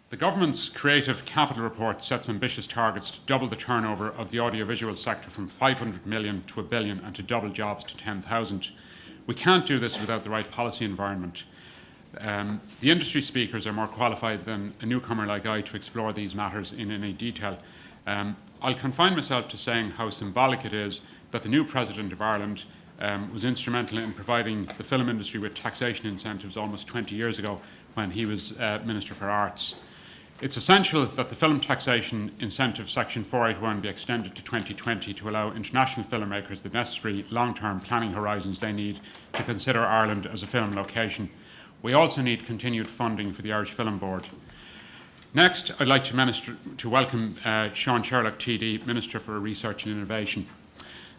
The government's Creative Capital Report sets ambitious targets to double the turnover of the audiovisual sector from 500 million to 1 billion and to double jobs to 10,000. We can't do this without the right policy environment. The industry speakers are more qualified than a newcomer like I to explore these matters in any detail. I'll confine myself to saying how symbolic it is that the new President of Ireland was instrumental in providing the film industry with taxation incentives almost 20 years ago when he was Minister for Arts. It's essential that the film taxation incentive section 481 be extended to 2020 to allow international filmmakers the necessary long-term planning horizons they need to consider Ireland as a film location. We also need continued funding for the Irish Film Board. Next, I'd like to welcome Seán Sherlock TD, Minister for Research and Innovation.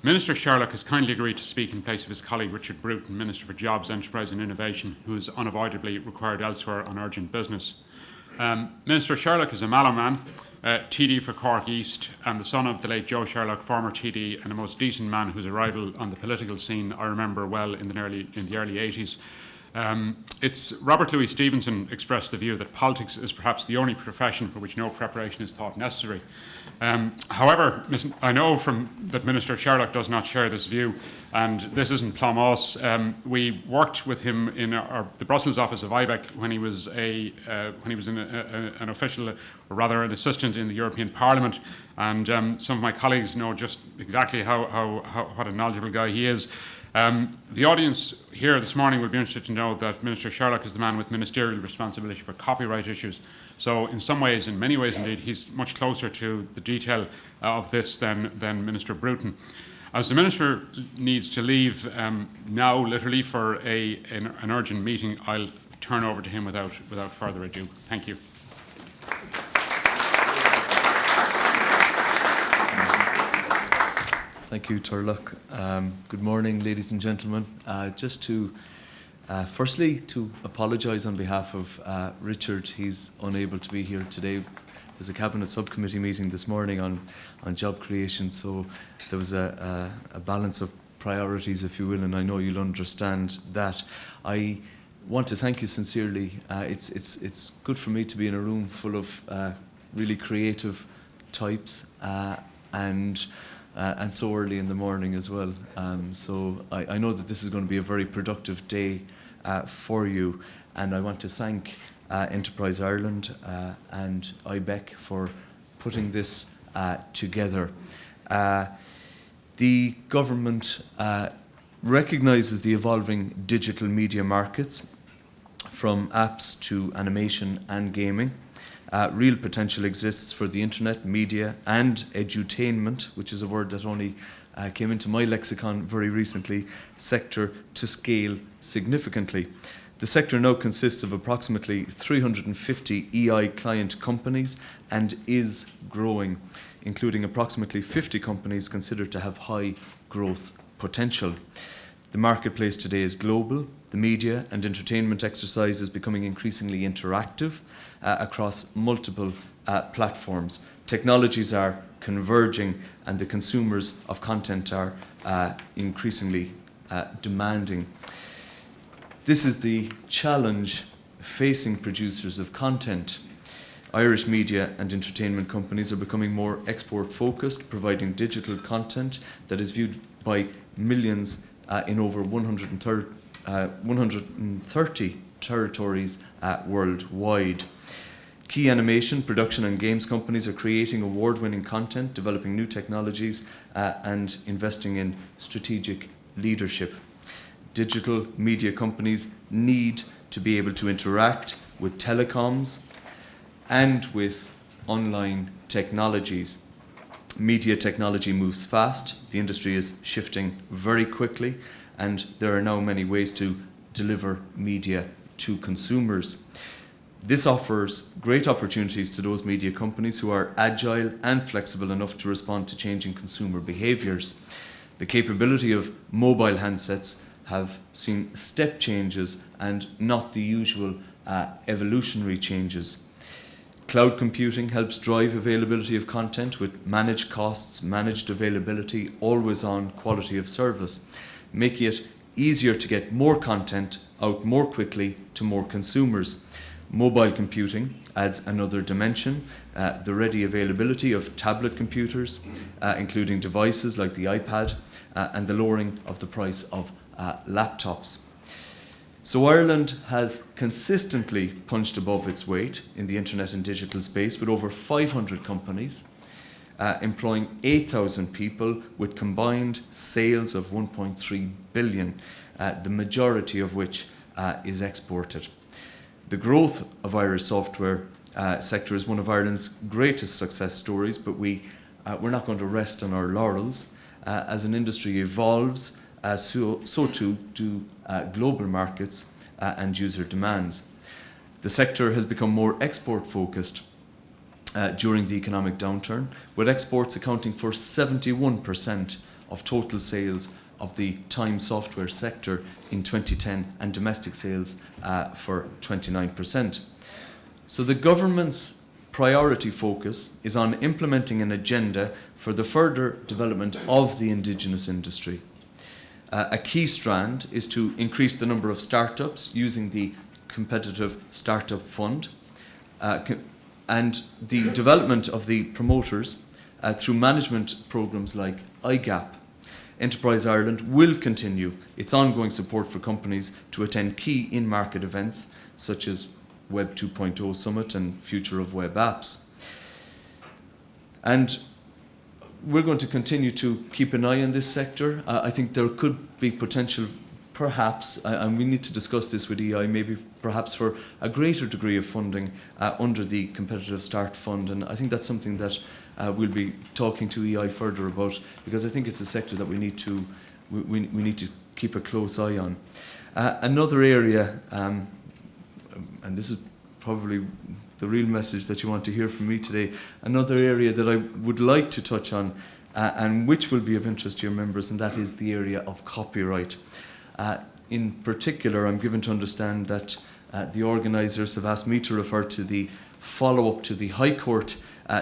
Minister Sherlock has kindly agreed to speak in place of his colleague Richard Bruton, Minister for Jobs, Enterprise and Innovation, who is unavoidably required elsewhere on urgent business. Minister Sherlock is a Mallow man, TD for Cork East, and the son of the late Joe Sherlock, former TD, and a most decent man whose arrival on the political scene I remember well in the early 80s. It's Robert Louis Stevenson expressed the view that politics is perhaps the only profession for which no preparation is thought necessary. However, I know that Minister Sherlock does not share this view, and this isn't Plumos. We worked with him in the Brussels office of IBEC when he was an official, or rather an assistant in the European Parliament, and some of my colleagues know just exactly what a knowledgeable guy he is. The audience here this morning will be interested to know that Minister Sherlock is the man with ministerial responsibility for copyright issues. So in some ways, in many ways indeed, he's much closer to the detail of this than Minister Bruton. As the Minister needs to leave now, literally, for an urgent meeting, I'll turn over to him without further ado. Thank you. Thank you, Turlock. Good morning, ladies and gentlemen. Just to, firstly, to apologise on behalf of Richard. He's unable to be here today. There's a Cabinet Subcommittee meeting this morning on job creation, so there was a balance of priorities, if you will, and I know you'll understand that. I want to thank you sincerely. It's good for me to be in a room full of really creative types and so early in the morning as well. So I know that this is going to be a very productive day for you, and I want to thank Enterprise Ireland and IBEC for putting this together. The government recognises the evolving digital media markets, from apps to animation and gaming. Real potential exists for the internet, media and edutainment, which is a word that only came into my lexicon very recently, sector to scale significantly. The sector now consists of approximately 350 EI client companies and is growing, including approximately 50 companies considered to have high growth potential. The marketplace today is global. The media and entertainment exercise is becoming increasingly interactive across multiple platforms. Technologies are converging and the consumers of content are increasingly demanding. This is the challenge facing producers of content. Irish media and entertainment companies are becoming more export-focused, providing digital content that is viewed by millions in over 130 territories worldwide. Key animation, production and games companies are creating award-winning content, developing new technologies and investing in strategic leadership. Digital media companies need to be able to interact with telecoms and with online technologies. Media technology moves fast, the industry is shifting very quickly, and there are now many ways to deliver media to consumers. This offers great opportunities to those media companies who are agile and flexible enough to respond to changing consumer behaviours. The capability of mobile handsets have seen step changes and not the usual evolutionary changes. Cloud computing helps drive availability of content with managed costs, managed availability, always-on quality of service, making it easier to get more content out more quickly to more consumers. Mobile computing adds another dimension, the ready availability of tablet computers, including devices like the iPad, and the lowering of the price of laptops. So Ireland has consistently punched above its weight in the internet and digital space, with over 500 companies employing 8,000 people with combined sales of 1.3 billion, the majority of which is exported. The growth of Irish software sector is one of Ireland's greatest success stories, but we're not going to rest on our laurels. As an industry evolves, so too do global markets and user demands. The sector has become more export focused during the economic downturn, with exports accounting for 71% of total sales of the time software sector in 2010, and domestic sales for 29%. So the government's priority focus is on implementing an agenda for the further development of the indigenous industry. A key strand is to increase the number of startups using the Competitive Startup Fund, and the development of the promoters through management programs like IGAP. Enterprise Ireland will continue its ongoing support for companies to attend key in-market events such as Web 2.0 Summit and Future of Web Apps. And we're going to continue to keep an eye on this sector. I think there could be potential, perhaps, and we need to discuss this with EI, maybe perhaps for a greater degree of funding under the Competitive Start Fund. And I think that's something that we'll be talking to EI further about, because I think it's a sector that we need to keep a close eye on. Another area, and this is probably the real message that you want to hear from me today, another area that I would like to touch on and which will be of interest to your members, and that is the area of copyright. In particular, I'm given to understand that the organisers have asked me to refer to the follow-up to the High Court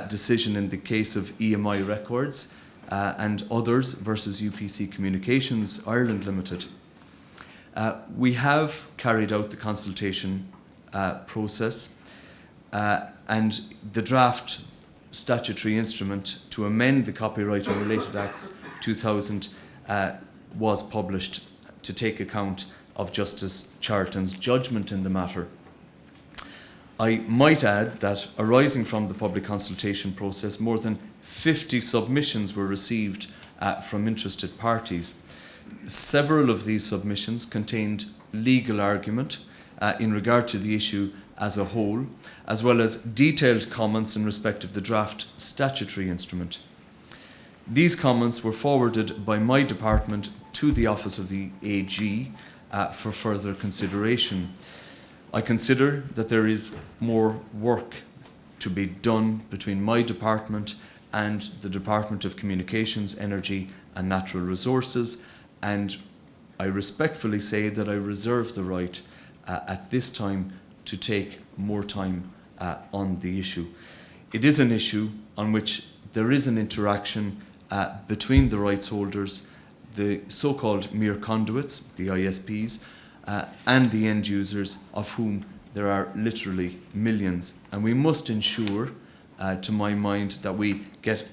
decision in the case of EMI Records and others versus UPC Communications Ireland Limited. We have carried out the consultation process, and the draft statutory instrument to amend the Copyright and Related Acts 2000 was published to take account of Justice Charlton's judgment in the matter. I might add that, arising from the public consultation process, more than 50 submissions were received from interested parties. Several of these submissions contained legal argument in regard to the issue as a whole, as well as detailed comments in respect of the draft statutory instrument. These comments were forwarded by my department to the Office of the AG for further consideration. I consider that there is more work to be done between my department and the Department of Communications, Energy and Natural Resources, and I respectfully say that I reserve the right at this time to take more time on the issue. It is an issue on which there is an interaction between the rights holders, the so-called mere conduits, the ISPs, and the end users, of whom there are literally millions. And we must ensure, to my mind, that we get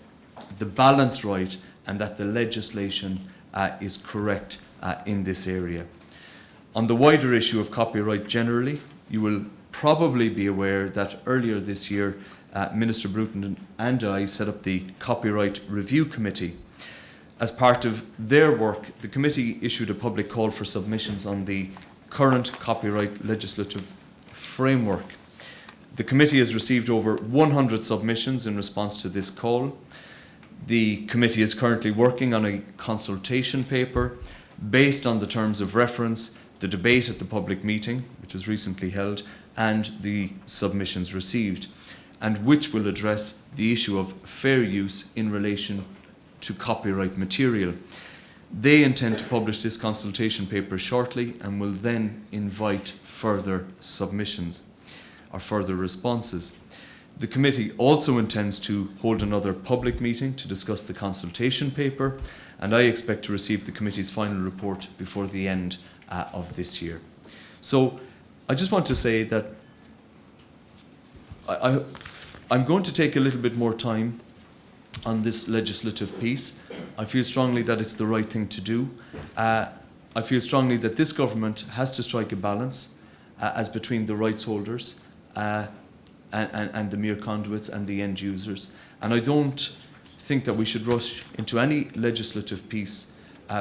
the balance right and that the legislation is correct in this area. On the wider issue of copyright generally, you will probably be aware that earlier this year, Minister Bruton and I set up the Copyright Review Committee. As part of their work, the committee issued a public call for submissions on the current copyright legislative framework. The committee has received over 100 submissions in response to this call. The committee is currently working on a consultation paper based on the terms of reference, the debate at the public meeting, which was recently held, and the submissions received, and which will address the issue of fair use in relation to copyright material. They intend to publish this consultation paper shortly and will then invite further submissions or further responses. The committee also intends to hold another public meeting to discuss the consultation paper, and I expect to receive the committee's final report before the end of this year. So I just want to say that I'm going to take a little bit more time on this legislative piece. I feel strongly that it's the right thing to do. I feel strongly that this government has to strike a balance as between the rights holders and the mere conduits and the end users. And I don't think that we should rush into any legislative piece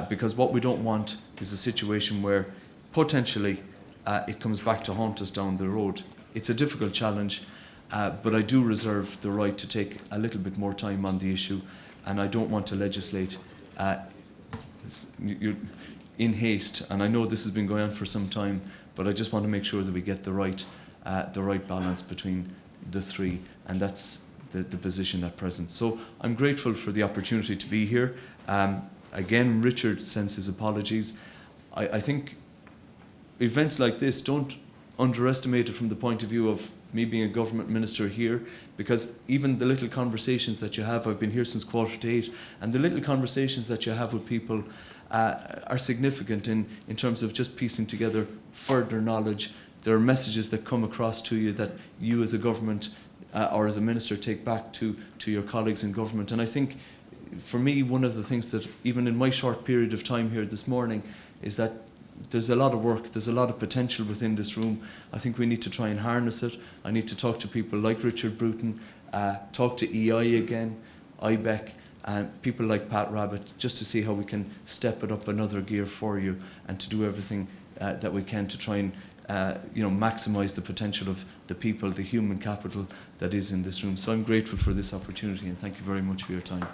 because what we don't want is a situation where potentially it comes back to haunt us down the road. It's a difficult challenge, but I do reserve the right to take a little bit more time on the issue, and I don't want to legislate in haste. And I know this has been going on for some time, but I just want to make sure that we get the right balance between the three, and that's the position at present. So I'm grateful for the opportunity to be here. Again, Richard sends his apologies. I think events like this, don't underestimate it from the point of view of me being a government minister here, because even the little conversations that you have, I've been here since 7:45, and the little conversations that you have with people are significant in terms of just piecing together further knowledge. There are messages that come across to you that you as a government or as a minister take back to your colleagues in government. And I think for me, one of the things that even in my short period of time here this morning is that there's a lot of work, there's a lot of potential within this room. I think we need to try and harness it. I need to talk to people like Richard Bruton, talk to EI again, IBEC, and people like Pat Rabbit, just to see how we can step it up another gear for you and to do everything that we can to try and maximise the potential of the people, the human capital that is in this room. So I'm grateful for this opportunity, and thank you very much for your time.